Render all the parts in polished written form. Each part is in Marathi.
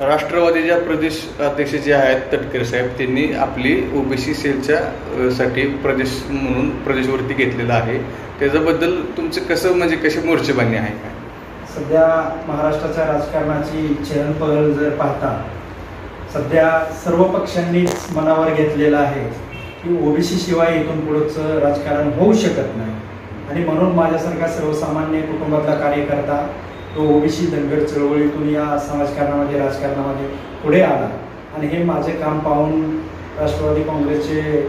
राष्ट्रवादीच्या प्रदेश अध्यक्ष जे आहेत तटकरे साहेब, त्यांनी आपली ओबीसी सेलच्या साठी प्रदेश म्हणून प्रदेशवरती घेतलेला आहे. त्याच्याबद्दल तुमचं कसं म्हणजे कशी मोर्चेबांधणी आहे काय? सध्या महाराष्ट्राच्या राजकारणाची चलनपहल जर पाहता, सध्या सर्व पक्षांनीच मनावर घेतलेलं आहे की ओबीसी शिवाय इथून पुढचं राजकारण होऊ शकत नाही. आणि म्हणून माझ्यासारखा सर्वसामान्य कुटुंबातला कार्यकर्ता तो ओबीसी धनगर चळवळीतून या समाजकारणामध्ये राजकारणामध्ये पुढे आला. आणि हे माझे काम पाहून राष्ट्रवादी काँग्रेसचे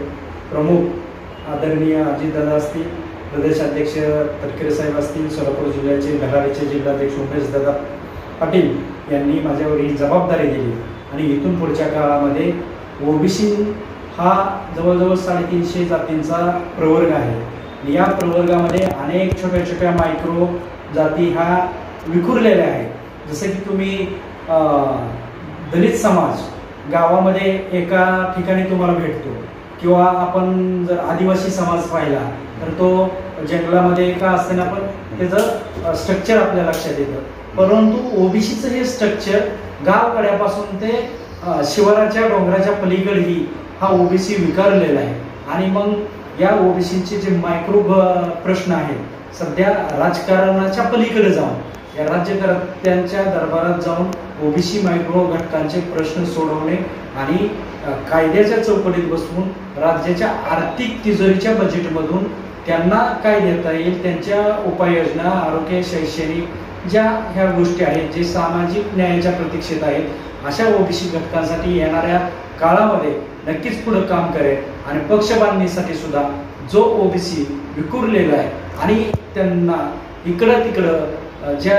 प्रमुख आदरणीय अजितदादा असतील, प्रदेशाध्यक्ष तटकरे साहेब असतील, सोलापूर जिल्ह्याचे धडाडीचे जिल्हाध्यक्ष उमेशदादा पाटील यांनी माझ्यावर ही जबाबदारी दिली. आणि इथून पुढच्या काळामध्ये ओबीसी हा जवळजवळ 350 जातींचा प्रवर्ग आहे. या प्रवर्गामध्ये अनेक छोट्या छोट्या मायक्रो जाती ह्या विखुरलेल्या आहेत. जसं की तुम्ही दलित समाज गावामध्ये एका ठिकाणी तुम्हाला भेटतो, किंवा आपण जर आदिवासी समाज पाहिला तर तो जंगलामध्ये एका असताना पण त्याचं स्ट्रक्चर आपल्या लक्षात येतं. परंतु ओबीसीचं हे स्ट्रक्चर गावकड्यापासून ते शिवाराच्या डोंगराच्या पलीकडेही हा ओबीसी विखरलेला आहे. आणि मग या ओबीसीचे जे मायक्रो प्रश्न आहेत, सध्या राजकारणाच्या पलीकडे जाऊन या राज्यकर्त्यांच्या दरबारात जाऊन ओबीसी मायक्रो घटकांचे प्रश्न सोडवणे आणि कायद्याच्या चौकटीत बसवून राज्याच्या आर्थिक तिजोरीच्या बजेटमधून त्यांना काय देता येईल, त्यांच्या उपाययोजना, आरोग्य, शैक्षणिक ज्या ह्या गोष्टी आहेत, जे सामाजिक न्यायाच्या प्रतीक्षेत आहेत, अशा ओबीसी घटकांसाठी येणाऱ्या काळामध्ये नक्कीच पुढे काम करेल. आणि पक्ष बांधणीसाठी सुद्धा जो ओबीसी विखुरलेला आहे आणि त्यांना इकडं तिकडं जे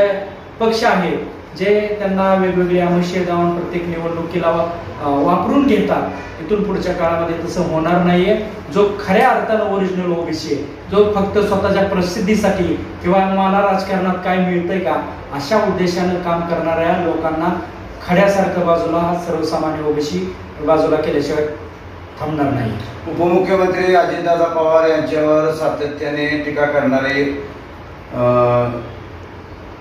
पक्ष आहेत, जे त्यांना वेगवेगळे आमिषे दावून प्रत्येक निवडणुकीला वापरून घेतात, इथून पुढच्या काळामध्ये तसं होणार नाहीये. जो खऱ्या अर्थानं ओरिजिनल ओबीसी आहे, जो फक्त स्वतःच्या प्रसिद्धीसाठी किंवा मला राजकारणात काय मिळतंय का अशा उद्देशानं काम करणाऱ्या लोकांना खड्यासारखं बाजूला सर्वसामान्य ओबीसी बाजूला केल्याशिवाय थांबणार नाही. उपमुख्यमंत्री अजितदादा पवार यांच्यावर सातत्याने टीका करणारे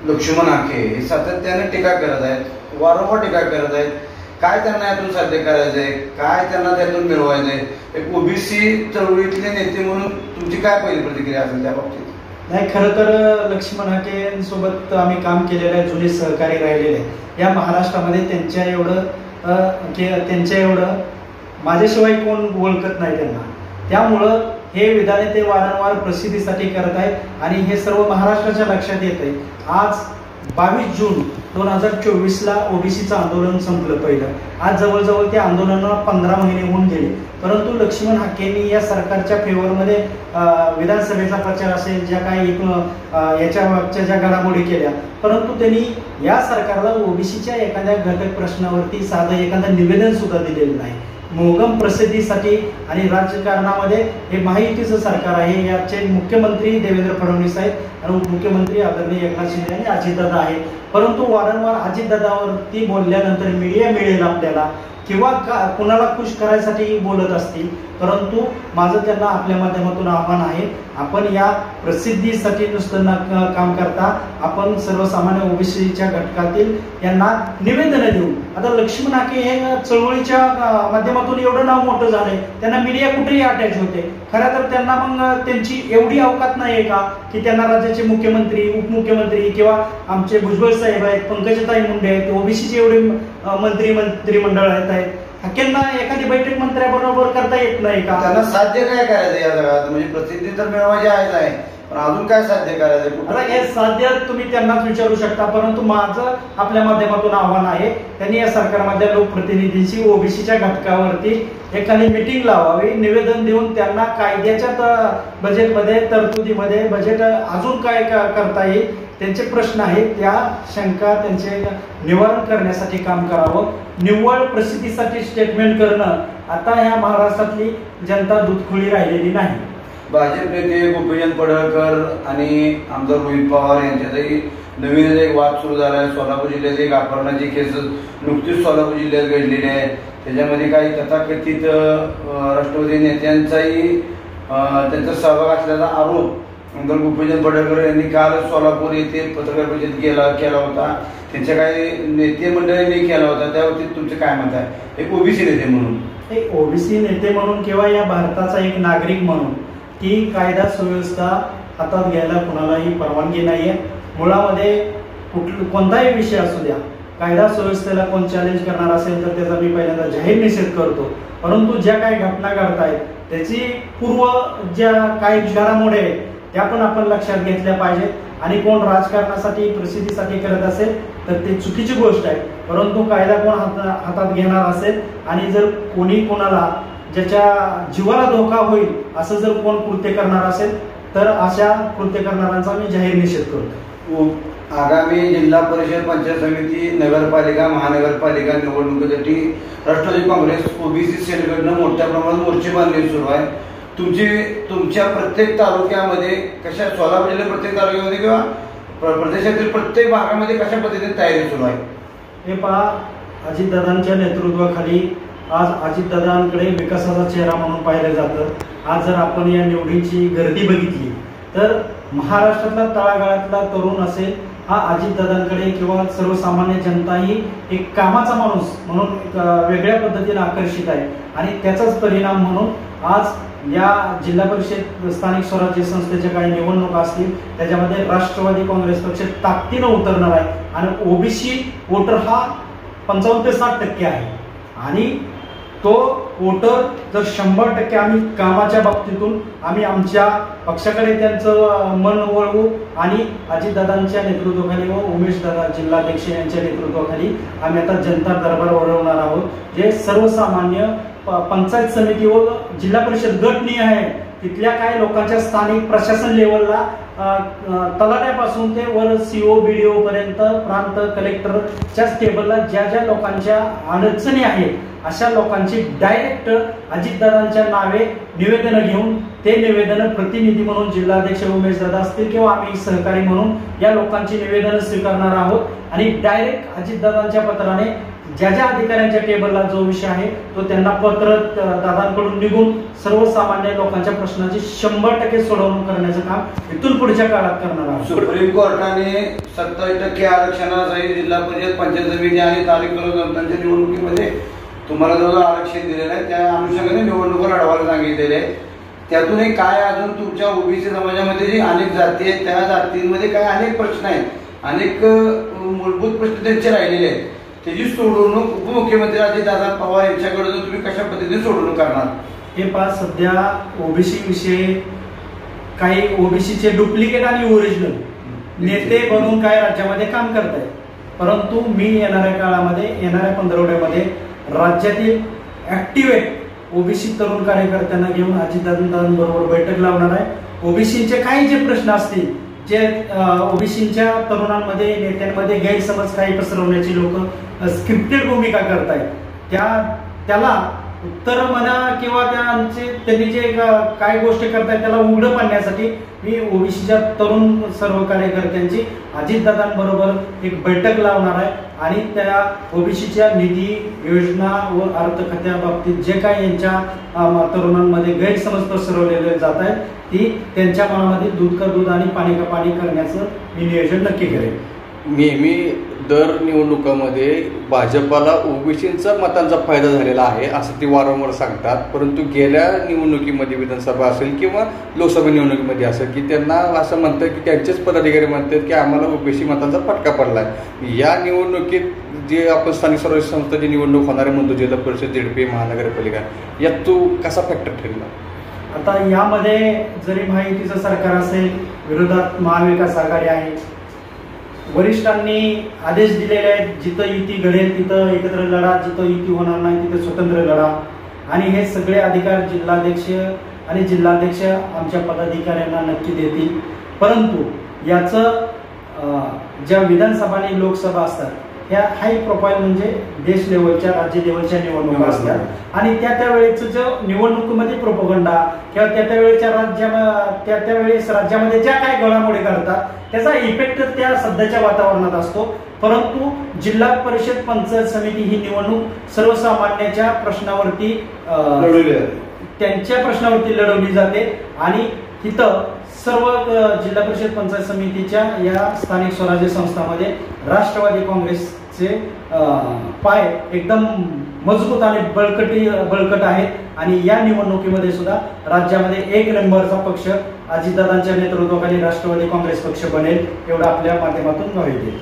लक्ष्मण हाके हे सातत्याने टीका करत आहेत, वारंवार टीका करत आहेत. काय त्यांना यातून साध्य करायचंय, काय त्यांना त्यातून मिळवायचंय? एक ओबीसी चळवळीतले नेते म्हणून तुमची काय पहिली प्रतिक्रिया असेल त्या बाबतीत? नाही, खरं तर लक्ष्मण हाकेंसोबत आम्ही काम केलेलं आहे, जुने सहकारी राहिलेले आहे या महाराष्ट्रामध्ये. त्यांच्या एवढं माझ्याशिवाय कोण ओळखत नाही त्यांना. त्यामुळं हे विधाने ते वारंवार प्रसिद्धीसाठी करत आहेत आणि हे सर्व महाराष्ट्राच्या लक्षात येत आहे. आज 22 जून 2024ला ओबीसीचं आंदोलन संपलं पहिलं. आज जवळजवळ त्या आंदोलनाला 15 महिने होऊन गेले. परंतु लक्ष्मण हाकेंनी या सरकारच्या फेवरमध्ये विधानसभेचा प्रचार असेल, ज्या काही याच्या मागच्या ज्या घडामोडी केल्या, परंतु त्यांनी या सरकारला ओबीसीच्या एखाद्या घटक प्रश्नावरती साधं एखादं निवेदन सुद्धा दिलेलं नाही. मोगम प्रसिद्धीसाठी आणि राजकारणामध्ये हे महायुतीचं सरकार आहे. याचे मुख्यमंत्री देवेंद्र फडणवीस आहेत आणि उपमुख्यमंत्री आदरणीय एकनाथ शिंदे आणि अजितदादा आहेत. परंतु वारंवार अजितदादावरती बोलल्यानंतर मीडिया मिळेल आपल्याला किंवा कुणाला खुश करायसाठी बोलत असतील. परंतु माझं त्यांना आपल्या माध्यमातून आव्हान आहे, आपण या प्रसिद्धीसाठी नुसतं काम करता आपण सर्वसामान्य ओबीसीच्या घटकातील यांना निवेदन देऊ. आता लक्ष्मण हाके हे चळवळीच्या माध्यमातून एवढं नाव मोठं झालंय, त्यांना मीडिया कुठेही अटॅच होते. खरं तर त्यांना मग त्यांची एवढी अवकात नाही का की त्यांना राज्याचे मुख्यमंत्री, उपमुख्यमंत्री किंवा आमचे भुजबळ साहेब आहेत, पंकजाताई मुंडे आहेत, ओबीसीचे एवढे मंत्रिमंडळ आहेत, हाकेंना एखादी बैठक मंत्र्याबरोबर करता येत नाही का? त्यांना साध्य काय करायचं या जगात? म्हणजे प्रसिद्धी तर मिळवायची आहे, पण अजून काय साध्य करायचं? आता हे साध्य तुम्ही त्यांनाच विचारू शकता. परंतु माझं आपल्या माध्यमातून आव्हान आहे, त्यांनी या सरकारमधल्या लोकप्रतिनिधींशी ओबीसीच्या घटकावरती एखादी मीटिंग लावावी, निवेदन देऊन त्यांना कायद्याच्या बजेटमध्ये, तरतुदीमध्ये बजेट अजून काय करता येईल, त्यांचे प्रश्न आहेत त्या शंका त्यांचे निवारण करण्यासाठी काम करावं. निव्वळ प्रसिद्धीसाठी स्टेटमेंट करणं आता ह्या महाराष्ट्रातली जनता दूधखोळी राहिलेली नाही. भाजप नेते गोपीचंद पडळकर आणि आमदार रोहित पवार यांच्यातही नवीन एक वाद सुरू झाला आहे. सोलापूर जिल्ह्यात एक अपहरणाची केस नुकतीच सोलापूर जिल्ह्यात घडलेली आहे. त्याच्यामध्ये काही तथाकथित राष्ट्रवादी नेत्यांचाही त्यांचा सहभाग असल्याचा आरोप आमदार गोपीचंद पडळकर यांनी काल सोलापूर येथे पत्रकार परिषद केला होता. त्यांच्या काही नेते मंडळींनी केला होता, त्याबाबतीत तुमचे काय मत आहे एक ओबीसी नेते म्हणून? एक ओबीसी नेते म्हणून किंवा या भारताचा एक नागरिक म्हणून की कायदा सुव्यवस्था हातात घ्यायला कुणालाही परवानगी नाहीये. मुळामध्ये कोणताही विषय असू द्या, कायदा सुव्यवस्थेला कोण चॅलेंज करणार असेल तर त्याचा मी पहिल्यांदा जाहीर निषेध करतो. परंतु ज्या काही घटना घडतायत त्याची पूर्व ज्या काही घडामोडी आहेत त्या पण आपण लक्षात घेतल्या पाहिजेत. आणि कोण राजकारणासाठी प्रसिद्धीसाठी करत असेल तर ते चुकीची गोष्ट आहे. परंतु कायदा कोण हातात घेणार असेल आणि जर कोणी कोणाला ज्याच्या जीवाला धोका होईल असं जर कोण कृत्य करणार असेल तर अशा कृत्य करणाऱ्यांचा मी जाहीर निषेध करतो. आगामी जिल्हा परिषद, पंचायत समिती, नगरपालिका, महानगरपालिका निवडणुकीसाठी राष्ट्रवादी काँग्रेस ओबीसी सेलकडनं मोठ्या प्रमाणात मोर्चेबांधणी सुरू आहे. तुमच्या प्रत्येक तालुक्यामध्ये कशा, सोलापूर जिल्ह्यात प्रत्येक तालुक्यामध्ये किंवा प्रदेशातील प्रत्येक भागामध्ये कशा पद्धतीने तयारी सुरू आहे? हे पहा, अजितदादांच्या नेतृत्वाखाली आज अजितदादांकडे विकासाचा चेहरा म्हणून पाहिलं जातं. आज जर आपण या निवडीची गर्दी बघितली तर महाराष्ट्रातला तळागाळातला तरुण असेल हा अजितदादांकडे किंवा सर्वसामान्य जनता ही एक कामाचा माणूस म्हणून वेगळ्या पद्धतीने आकर्षित आहे. आणि त्याचाच परिणाम म्हणून आज या जिल्हा परिषद स्थानिक स्वराज्य संस्थेच्या काही निवडणुका असतील त्याच्यामध्ये राष्ट्रवादी काँग्रेस पक्ष ताकदीनं उतरणार आहे. आणि ओबीसी वोटर हा 55 ते 60% आहे. आणि तो वोटर जर 100% आम्ही कामाच्या बाबतीतून आम्ही आमच्या पक्षाकडे त्यांचं मन वळवू आणि अजितदादांच्या नेतृत्वाखाली व उमेशदादा जिल्हाध्यक्ष यांच्या नेतृत्वाखाली आम्ही आता जनता दरबार वळवणार आहोत. जे सर्वसामान्य पंचायत समिती व जिल्हा परिषद गटनीय आहे तिथल्या काही लोकांच्या स्थानिक प्रशासन लेवलला तलाट्यापासून ते वर सीओ बीडीओ पर्यंत प्रांत कलेक्टरच्या टेबलला ज्या ज्या लोकांच्या अडचणी आहेत अशा लोकांची डायरेक्ट अजितदादांच्या नावे निवेदनं घेऊन ते निवेदनं प्रतिनिधी म्हणून जिल्हाध्यक्ष उमेशदादा असतील किंवा आम्ही सहकारी म्हणून या लोकांची निवेदनं स्वीकारणार आहोत. आणि डायरेक्ट अजितदादांच्या पत्राने ज्या ज्या अधिकाऱ्यांच्या टेबलला जो विषय आहे तो त्यांना पत्र दादांकडून निघून सर्वसामान्य लोकांच्या प्रश्नाची 100% सोडवणूक करण्याचं काम इथून पुढच्या काळात करणार आहोत. सुप्रीम कोर्टाने 27% आरक्षणासही जिल्हा परिषद, पंचायत समिती आणि स्थानिक स्वराज्य निवडणुकीमध्ये तुम्हाला जो आरक्षण दिलेलं आहे त्या अनुषंगाने निवडणुका लढवायला सांगितलेले आहे. त्यातूनही काय अजून तुमच्या ओबीसी समाजामध्ये जी अनेक जाती आहेत त्या जातींमध्ये काय अनेक प्रश्न आहेत, अनेक मूलभूत प्रश्न त्यांचे राहिलेले आहेत. त्याची सोडवणूक उपमुख्यमंत्री अजितदादा पवार यांच्याकडून तुम्ही कशा पद्धतीने सोडवणूक करणार? हे पहा, सध्या ओबीसी विषयी काही ओबीसीचे डुप्लिकेट आणि ओरिजिनल नेते बनून काय राज्यामध्ये काम करत आहेत. परंतु मी येणाऱ्या काळामध्ये, येणाऱ्या पंधरवड्यामध्ये राज्यातील ऍक्टिव्हेट ओबीसी तरुण कार्यकर्त्यांना घेऊन अजितदादांबरोबर बैठक लावणार आहे. ओबीसीचे काही जे प्रश्न असतील, जे ओबीसीच्या तरुणांमध्ये नेत्यांमध्ये गैरसमज काही पसरवण्याची लोक स्क्रिप्टेड भूमिका करतायत त्याला उत्तर म्हणा किंवा त्यांनी जे काय गोष्टी करतायत त्याला उघडं पाडण्यासाठी मी ओबीसीच्या तरुण सर्व कार्यकर्त्यांची अजितदादांबरोबर एक बैठक लावणार आहे. आणि त्या ओबीसीच्या निधी योजना व अर्थ खात्याबाबतीत जे काही यांच्या तरुणांमध्ये गैरसमज पसरवलेले जात आहेत ती त्यांच्या मनामध्ये दूध का दूध आणि पाणी का पाणी करण्याचं मी नियोजन नक्की करेन. नेहमी दर निवडणुकामध्ये भाजपाला ओबीसींचा मतांचा फायदा झालेला आहे असं ते वारंवार सांगतात. परंतु गेल्या निवडणुकीमध्ये विधानसभा असेल किंवा लोकसभा निवडणुकीमध्ये असेल की त्यांना असं म्हणतात की त्यांचेच पदाधिकारी म्हणतात की आम्हाला ओबीसी मतांचा फटका पडला आहे. या निवडणुकीत जे आपण स्थानिक स्वराज्य संस्थेची निवडणूक होणारे म्हणतो जिल्हा परिषद, झेडपी, महानगरपालिका, यात तो कसा फॅक्टर ठरला? आता यामध्ये जरी महायुतीचं सरकार असेल, विरोधात महाविकास आघाडी आहे, वरिष्ठांनी आदेश दिलेले आहेत जिथं युती घडेल तिथं एकत्र लढा, जिथं युती होणार नाही तिथं स्वतंत्र लढा. आणि हे सगळे अधिकार जिल्हाध्यक्ष आणि जिल्हाध्यक्ष आमच्या पदाधिकाऱ्यांना नक्की देतील. परंतु याचं ज्या विधानसभा आणि लोकसभा असतात ह्या हाय प्रोफाईल म्हणजे देश लेवलच्या, राज्य लेवलच्या निवडणुका असतात. आणि त्या वेळेचं जो निवडणुकीमध्ये प्रोपगंडा किंवा त्या वेळेस राज्यामध्ये ज्या काही घडामोडी करतात त्याचा इफेक्ट त्या सध्याच्या वातावरणात असतो. परंतु जिल्हा परिषद, पंचायत समिती ही निवडणूक सर्वसामान्याच्या प्रश्नावरती त्यांच्या प्रश्नावरती लढवली जाते. आणि तिथं सर्व जिल्हा परिषद पंचायत समितीच्या या स्थानिक स्वराज्य संस्थांमध्ये राष्ट्रवादी काँग्रेसचे पाय एकदम मजबूत आणि बळकट आहेत आणि या निवडणुकीमध्ये सुद्धा राज्यामध्ये 1 नंबरचा पक्ष अजितदादांच्या नेतृत्वाखाली राष्ट्रवादी काँग्रेस पक्ष बनेल एवढं आपल्या माध्यमातून ग्वाही देईल.